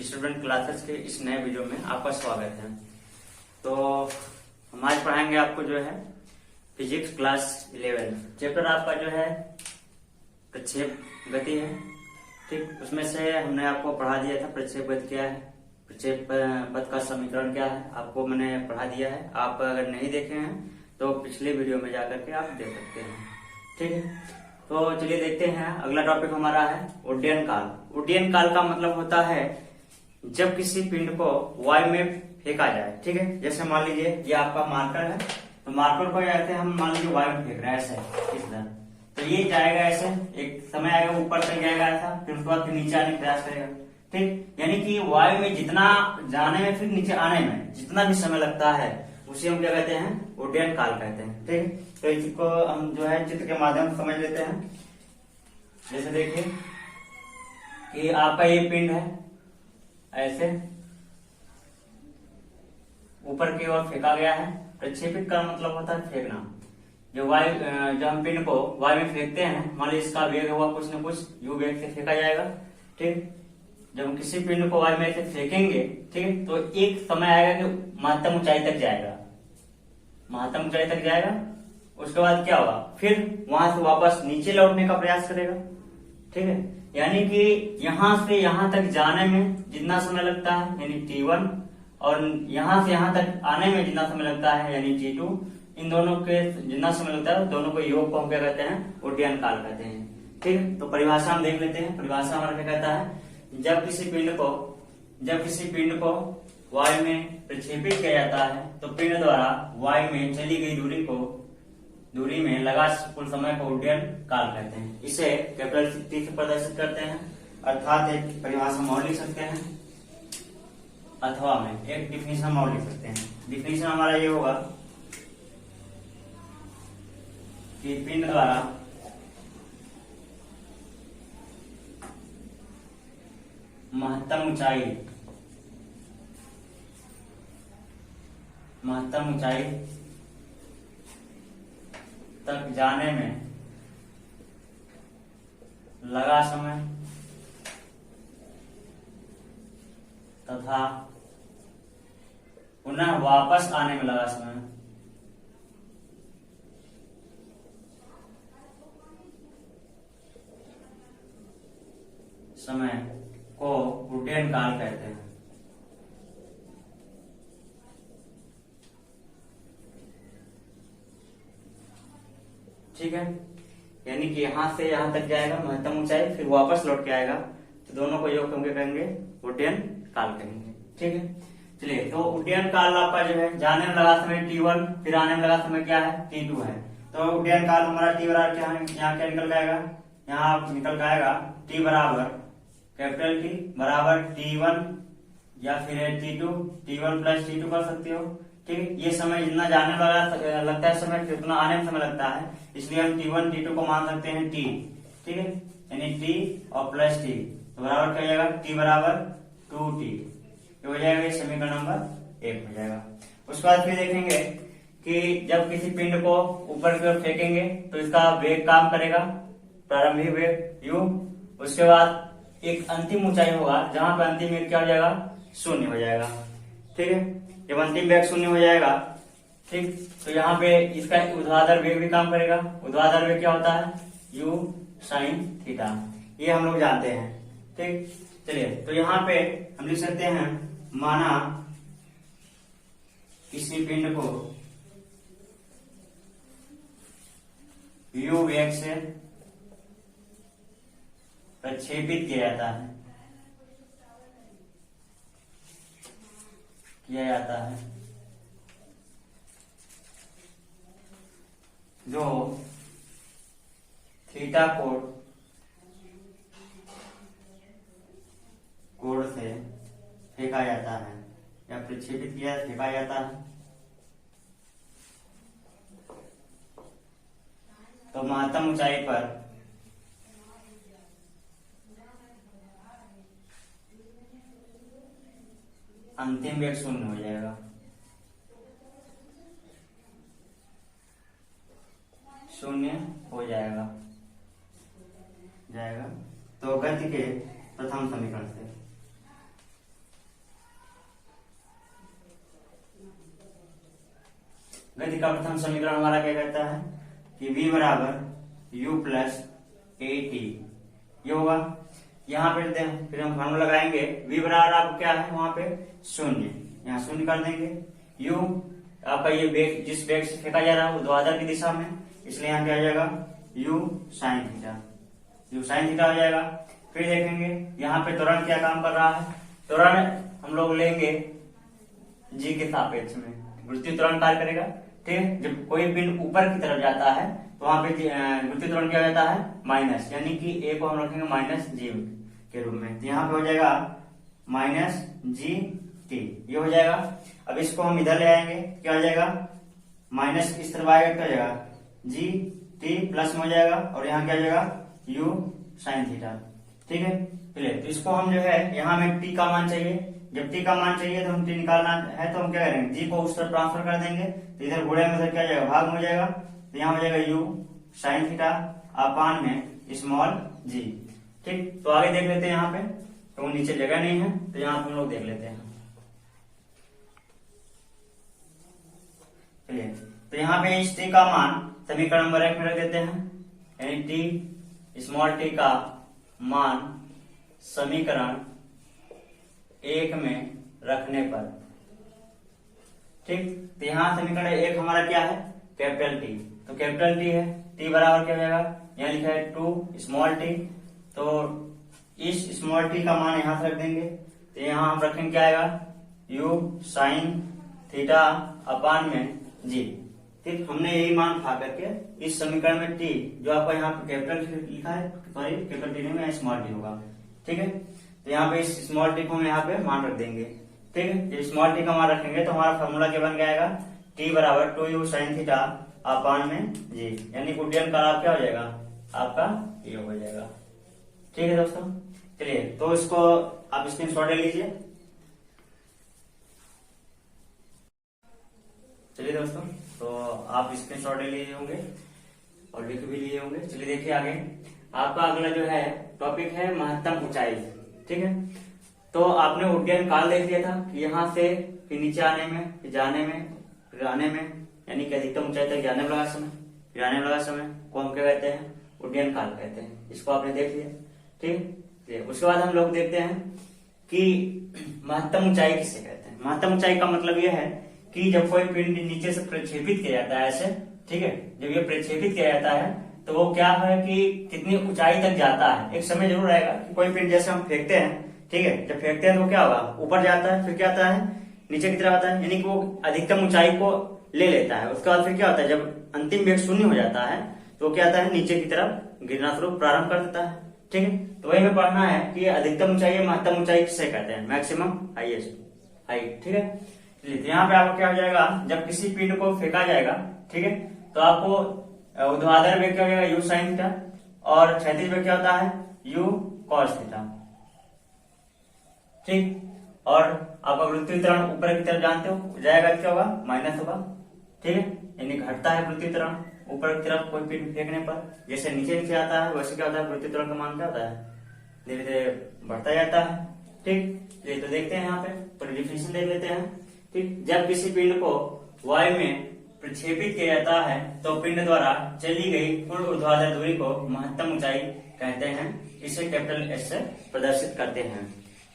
Student classes के इस नए वीडियो में आपका स्वागत है। तो हम आज पढ़ाएंगे आपको जो है फिजिक्स क्लास 11 चैप्टर आपका जो है प्रक्षेप गति है। ठीक, उसमें से हमने आपको पढ़ा दिया था प्रक्षेप गति क्या है, प्रक्षेप पथ का समीकरण क्या है, आपको मैंने पढ़ा दिया है। आप अगर नहीं देखे हैं तो पिछले वीडियो में जाकर के आप देख सकते हैं। ठीक है, तो चलिए देखते हैं। अगला टॉपिक हमारा है उड्डयन काल। उड्डयन काल का मतलब होता है जब किसी पिंड को वायु में फेंका जाए। ठीक है, जैसे मान लीजिए ये आपका मार्कर है, तो मार्कर को ऐसे हम मान लीजिए वायु में फेंक रहे हैं ऐसे इस तरह, तो ये जाएगा ऐसे, एक समय आएगा ऊपर तक जाएगा ऐसा, फिर उसके बाद फिर नीचे आने का प्रयास करेगा। ठीक, यानी कि वायु में जितना जाने में फिर नीचे आने में जितना भी समय लगता है उसे हम क्या कहते हैं, उड्डयन काल कहते हैं। ठीक, तो इसको हम जो है चित्र के माध्यम से समझ लेते हैं। जैसे देखिए कि आपका ये पिंड है, ऐसे ऊपर की ओर फेंका गया है। प्रक्षेपित का मतलब होता है फेंकना। जो वायु जब हम पिंड को वायु में फेंकते हैं, मान लीजिए इसका वेग हुआ कुछ न कुछ यू वेग से फेंका जाएगा। ठीक, जब हम किसी पिंड को वायु में ऐसे फेंकेंगे, ठीक, तो एक समय आएगा कि महत्तम ऊंचाई तक जाएगा, महत्तम ऊंचाई तक जाएगा। उसके बाद क्या होगा, फिर वहां से वापस नीचे लौटने का प्रयास करेगा। ठीक है, यानी कि यहां से यहां तक जाने में जितना समय लगता है यानी T1, और यहां से यहां तक आने में जितना समय लगता है यानी T2, इन दोनों के जितना समय लगता है दोनों को योग को हम क्या कहते हैं, उड्डयन काल कहते हैं। ठीक है, तो परिभाषा हम देख लेते हैं। परिभाषा हमारा क्या कहता है, जब किसी पिंड को वायु में प्रक्षेपित किया जाता है तो पिंड द्वारा वायु में चली गई दूरी में लगा कुल समय को उड्डयन काल कहते हैं। इसे कैपिटल T से प्रदर्शित करते हैं, अर्थात एक परिभाषा हम और लिख सकते हैं, अथवा में एक डिफिनेशन हम और लिख सकते हैं। डिफिनेशन हमारा ये होगा कि पिंड द्वारा महत्तम ऊंचाई तक जाने में लगा समय तथा पुनः वापस आने में लगा समय को उड्डयन काल कहते हैं। ठीक है, यानी कि यहां से यहां तक जाएगा महत्तम ऊंचाई, फिर वापस लौट के आएगा, तो दोनों को योग हम क्या कहेंगे, उड्डयन काल कहेंगे। ठीक है, चलिए तो उड्डयन काल आपका जो है जाने में लगा समय T1, फिर आने में लगा समय क्या है, T2 है। तो उड्डयन काल हमारा T बराबर क्या है, यहाँ क्या निकल जाएगा, यहाँ निकल जाएगा T बराबर कैपिटल T बराबर T1 या फिर T2, T1 प्लस T2 कर सकते हो। ठीक है, ये समय जितना जाने में लगता है समय उतना आने में समय लगता है, इसलिए हम T1 T2 को मान सकते हैं T। ठीक है, यानी T और प्लस T, तो बराबर क्या हो जाएगा, T बराबर 2T, ये हो जाएगा, ये समीकरण नंबर 1 हो जाएगा। उसके बाद फिर देखेंगे कि जब किसी पिंड को ऊपर की ओर फेंकेंगे तो इसका वेग काम करेगा, प्रारंभिक वेग u। उसके बाद एक अंतिम ऊंचाई होगा जहां पर अंतिम वेग क्या हो जाएगा, 0 हो जाएगा। ठीक है, जब अंतिम वेग 0 हो जाएगा, ठीक, तो यहाँ पे इसका ऊर्ध्वाधर वेग भी काम करेगा। ऊर्ध्वाधर वेग क्या होता है, u sin थीटा, ये हम लोग जानते हैं। ठीक, चलिए तो यहाँ पे हम लिख सकते हैं, माना किसी पिंड को u वेग से प्रक्षेपित किया जाता है जो थीटा कोण से फेंका जाता है या प्रक्षेपित किया फेंका जाता है, तो महत्तम ऊंचाई पर अंतिम वेग 0 हो जाएगा। 0 हो जाएगा। तो गति के प्रथम समीकरण से गति का प्रथम समीकरण हमारा क्या कहता है कि v बराबर u प्लस ए टी, ये होगा। यहाँ पे फिर हम फार्मूला लगाएंगे, v बराबर आपको क्या है वहां पे शून्य, यहाँ शून्य कर देंगे। u आपका ये वेग, जिस वेग से फेंका जा रहा है वो ध्रुवाधर की दिशा में, इसलिए यहाँ क्या हो जाएगा u sine theta, u sine theta हो जाएगा। फिर देखेंगे यहाँ पे त्वरण क्या काम कर रहा है, त्वरण हम लोग लेंगे g के सापेक्ष में गुरुत्वीय त्वरण कार्य करेगा। ठीक है, जब कोई पिंड ऊपर की तरफ जाता है तो वहां पे गुरुत्वीय त्वरण क्या हो जाता है माइनस, यानी कि a को हम रखेंगे माइनस जी के रूप में, तो यहाँ पे हो जाएगा माइनस जी टी, ये हो जाएगा। अब इसको हम इधर ले आएंगे, क्या हो जाएगा माइनस इस तरफ आएगा, क्या हो जाएगा जी टी प्लस में हो जाएगा, और यहाँ क्या हो जाएगा यू साइन थीटा। ठीक है, चलिए तो इसको हम जो है यहाँ में टी का मान चाहिए, जब टी का मान चाहिए तो हम टी निकालना है तो हम क्या करेंगे जी को उस तरफ ट्रांसफर कर देंगे, तो इधर गुणे में इधर क्या हो जाएगा भाग में हो जाएगा, तो यहाँ हो जाएगा यू साइन थीटा अपान में स्मॉल जी। ठीक, तो आगे देख लेते हैं यहाँ पे, तो नीचे जगह नहीं है तो यहाँ हम लोग देख लेते हैं। चलिए तो यहाँ पे इस टी का मान समीकरण नंबर 1 में रख देते हैं, यानी टी स्मॉल टी का मान समीकरण 1 में रखने पर। ठीक, तो यहाँ समीकरण 1 हमारा क्या है कैपिटल टी, तो कैपिटल टी है, टी बराबर क्या हो जाएगा, यहाँ लिखा है 2 स्मॉल टी, तो इस स्मॉल टी का मान यहाँ से रख देंगे, तो यहाँ हम रखेंगे क्या आएगा u साइन थीटा अपान में जी। ठीक, हमने यही मान खा करके इस समीकरण में टी जो आपका यहाँ पे कैपिटल लिखा है, सॉरी कैपिटल टी नहीं स्मॉल टी होगा। ठीक है, तो यहाँ पे इस स्मॉल टी को हम यहाँ पे मान रख देंगे। ठीक है, जब स्मॉल टी का मान रखेंगे तो हमारा फॉर्मूला क्या बन जाएगा टी बराबर 2u साइन थीटा अपान में जी, यानी उड्डयन काल क्या हो जाएगा आपका ये हो जाएगा। ठीक है दोस्तों, चलिए तो इसको आप स्क्रीनशॉट ले लीजिए। चलिए दोस्तों, तो आप स्क्रीनशॉट ले लिए होंगे और लिख भी लिए होंगे। चलिए देखिए आगे आपका अगला जो है टॉपिक है महत्तम ऊंचाई। ठीक है, तो आपने उड्डयन काल देख लिया था कि यहाँ से फिर नीचे आने में, फिर जाने में, फिर आने में, यानी कि अधिकतम ऊंचाई तक जाने में लगा समय, फिर आने में लगा समय को हम क्या कहते हैं उड्डयन काल कहते हैं। इसको आपने देख लिया। ठीक, उसके बाद हम लोग देखते हैं कि महत्तम ऊंचाई किसे कहते हैं। महत्तम ऊंचाई का मतलब यह है कि जब कोई पिंड नीचे से प्रक्षेपित किया जाता है ऐसे, ठीक है, जब ये प्रक्षेपित किया जाता है तो वो क्या है कि कितनी ऊंचाई तक जाता है। एक समय जरूर आएगा कि कोई पिंड जैसे हम फेंकते हैं, ठीक है, जब फेंकते हैं तो क्या होगा ऊपर जाता है, फिर क्या आता है नीचे की तरफ आता है, यानी कि वो अधिकतम ऊंचाई को ले लेता है। उसके बाद फिर क्या होता है जब अंतिम वेग शून्य हो जाता है तो क्या आता है नीचे की तरफ गिरना शुरू प्रारंभ कर देता है। ठीक है, तो वही में पढ़ना है कि अधिकतम ऊंचाई महत्तम ऊंचाई किसे कहते हैं, मैक्सिमम हाईएस्ट हाइट। ठीक है, तो यहाँ पे आपको क्या हो जाएगा जब किसी पिंड को फेंका जाएगा, ठीक है, तो आपको ऊर्ध्वाधर वेग क्या हो जाएगा यू साइन थीटा, और क्षैतिज वेग क्या होता है यू कॉस थीटा। ठीक, और आपका गुरुत्वीय त्वरण ऊपर की तरफ जानते हो जाएगा क्या होगा माइनस होगा। ठीक है, यानी घटता है गुरुत्वीय त्वरण ऊपर की तरफ कोई पिंड फेंकने पर, जैसे नीचे नीचे आता है वैसे क्या होता है गुरुत्वीय त्वरण का मान क्या होता है धीरे धीरे बढ़ता जाता है। ठीक, ये तो देखते हैं यहाँ पे डेफिनेशन देख लेते हैं। ठीक, जब किसी पिंड को वायु में प्रक्षेपित किया जाता है तो पिंड द्वारा चली गई कुल ऊर्ध्वाधर दूरी को महत्तम ऊंचाई कहते हैं। इसे कैपिटल एस से प्रदर्शित करते हैं।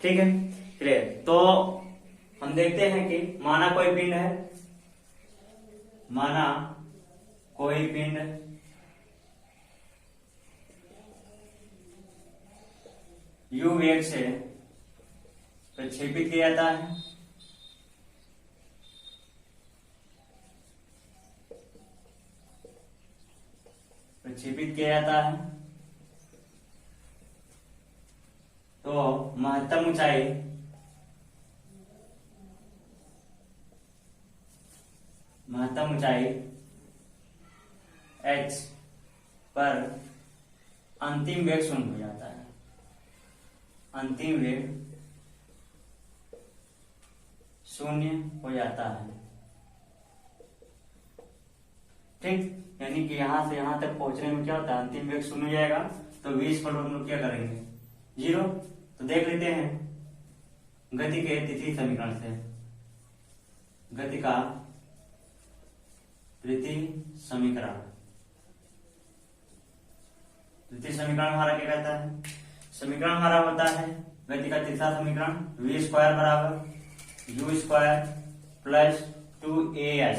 ठीक है, चलिए तो हम देखते हैं कि माना कोई पिंड है, माना कोई पिंड u वेग से प्रक्षेपित किया जाता है, प्रक्षेपित किया जाता है तो महत्तम ऊंचाई h पर अंतिम वेग शून्य हो जाता है, अंतिम वेग शून्य हो जाता है। ठीक, यानी कि यहां से यहां तक पहुंचने में क्या होता है अंतिम वेग शून्य हो जाएगा, तो v इक्वल हम लोग क्या करेंगे 0। तो देख लेते हैं गति के तिथि समीकरण से, गति का द्वितीय समीकरण। द्वितीय समीकरण हमारा क्या कहता है? समीकरण हमारा होता है गति का तीसरा समीकरण, v स्क्वायर बराबर u स्क्वायर प्लस 2as,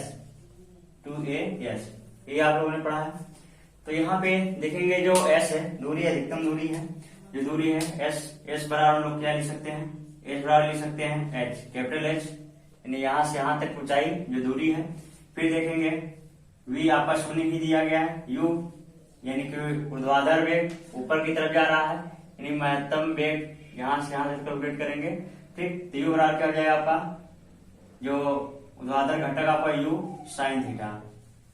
ये आप लोगों ने पढ़ा है। तो यहाँ पे देखेंगे जो s है, दूरी है, अधिकतम दूरी है, जो दूरी है s बराबर हम लोग क्या लिख सकते हैं? s बराबर लिख सकते हैं h, कैपिटल H, यानी यहाँ से यहाँ तक ऊंचाई जो दूरी है। फिर देखेंगे v आपका शून्य ही दिया गया है, u यानी कि ऊर्ध्वाधर वेग ऊपर की तरफ जा रहा है, यानी महत्तम वेग यहाँ से यहाँ तक कैलकुलेट करेंगे। ठीक, तो u बराबर क्या हो जाएगा आपका, जो ऊर्ध्वाधर घटक आपका u साइन थीटा,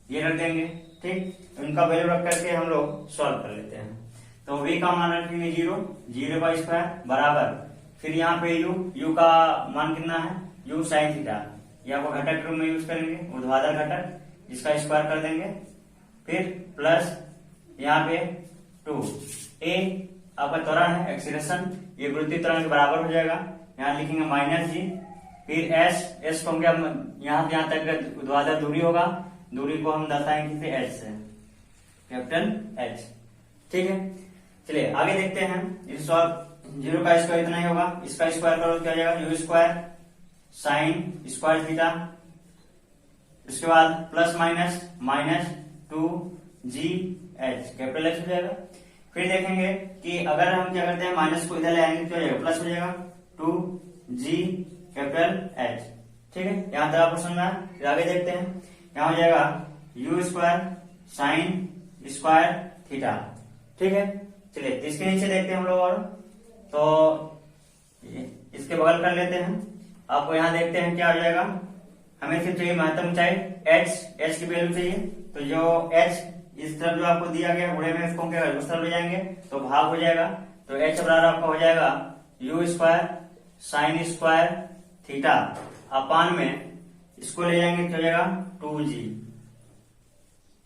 ये रख देंगे। ठीक, तो इनका वैल्यू रख करके हम लोग सॉल्व कर लेते हैं। तो v का मान रखेंगे 0 का स्क्वायर बराबर, फिर यहाँ पे u का मान कितना है, u साइन थीटा, ये आपको घटक के रूप में यूज करेंगे, ऊर्ध्वाधर घटक, जिसका स्क्वायर कर देंगे। फिर प्लस यहाँ पे 2 a आपका त्वरण है, एक्सीलरेशन, ये गुरुत्वीय त्वरण के बराबर हो जाएगा, यहाँ लिखेंगे माइनस g। फिर s को हम क्या, यहाँ से यहाँ तक ऊर्ध्वाधर दूरी होगा, दूरी को हम दर्शाएंगे फिर h से, कैपिटल H। ठीक है, चलिए आगे देखते हैं। इस सॉल्व 0 का स्क्वायर इतना ही होगा, इसका स्क्वायर करो क्या हो जाएगा, u square sine square theta, इसके बाद plus minus 2gh, capital H हो जाएगा। फिर देखेंगे कि अगर हम क्या करते हैं, माइनस को इधर ले आएंगे तो हो जाएगा प्लस हो जाएगा 2g, कैपिटल H। ठीक है, यहाँ तक आपको समझ में आया। फिर आगे देखते हैं, यहाँ हो जाएगा u square sine square theta. ठीक है, चलिए इसके नीचे देखते हैं हम लोग, और तो इसके बगल कर लेते हैं। आपको यहाँ देखते हैं क्या हो जाएगा, हमें सिर्फ चाहिए महत्तम ऊंचाई h की वैल्यू चाहिए। तो जो h इस तरफ जो आपको दिया गया बुढ़े में, इसको क्या उस तरफ ले जाएंगे तो भाग हो जाएगा। तो h बराबर आपका हो जाएगा u square sine square theta upon में, इसको ले जाएंगे तो हो जाएगा 2g।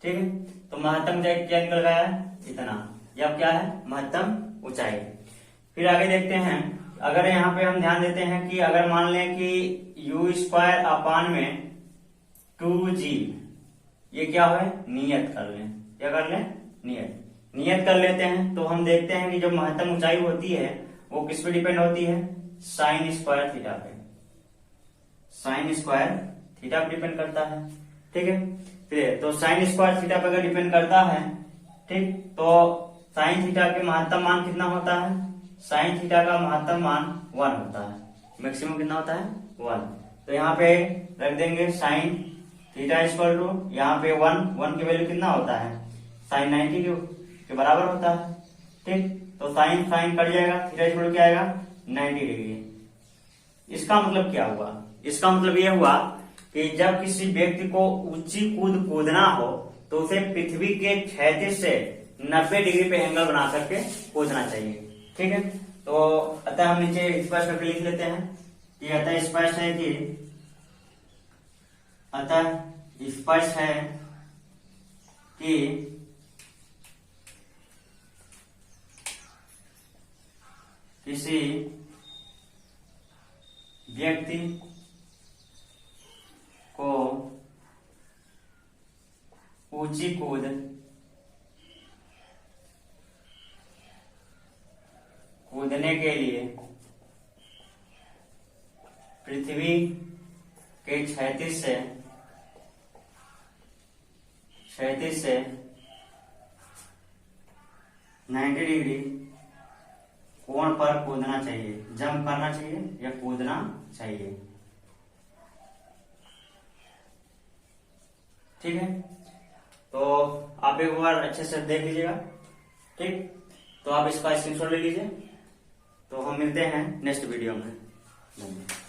ठीक है, तो महत्तम ऊंचाई क्या निकल गया है, इतना, ये अब क्या है, महत्तम ऊंचाई। फिर आगे देखते हैं, अगर यहाँ पे हम ध्यान देते हैं कि अगर मान लें कि u स्क्वायर अपान में 2g, ये क्या हो, नियत कर लें, क्या कर लें, नियत कर लेते हैं। तो हम देखते हैं कि जो महत्तम ऊंचाई होती है वो किस पे डिपेंड होती है, साइन स्क्वायर थीटा पे, साइन स्क्वायर थीटा पे डिपेंड करता है। ठीक है, फिर तो साइन स्क्वायर थीटा पे अगर डिपेंड करता है, ठीक, तो साइन थीटा के महत्तम मान कितना होता है, साइन थीटा का महत्तम मान 1 होता है, मैक्सिमम कितना होता है, 1। तो यहाँ पे रख देंगे साइन थीटा इक्वल टू, यहाँ पे 1 की वैल्यू कितना होता है, साइन 90 के बराबर होता है। ठीक, तो साइन कट जाएगा, थीटा इक्वल क्या आएगा, 90 डिग्री। इसका मतलब क्या हुआ, इसका मतलब ये हुआ कि जब किसी व्यक्ति को ऊंची कूदना हो तो उसे पृथ्वी के क्षैतिज से 90 डिग्री पे एंगल बना करके कूदना चाहिए। ठीक है, तो अतः हम नीचे स्पष्ट करके लिख लेते हैं कि अतः स्पष्ट है कि किसी व्यक्ति को ऊंची कूदने के लिए पृथ्वी के क्षैतिज से 90 डिग्री कोण पर कूदना चाहिए, जंप करना चाहिए या कूदना चाहिए। ठीक है, तो आप एक बार अच्छे से देख लीजिएगा। ठीक, तो आप इसका स्क्रीनशॉट ले लीजिए। तो हम मिलते हैं नेक्स्ट वीडियो में। धन्यवाद।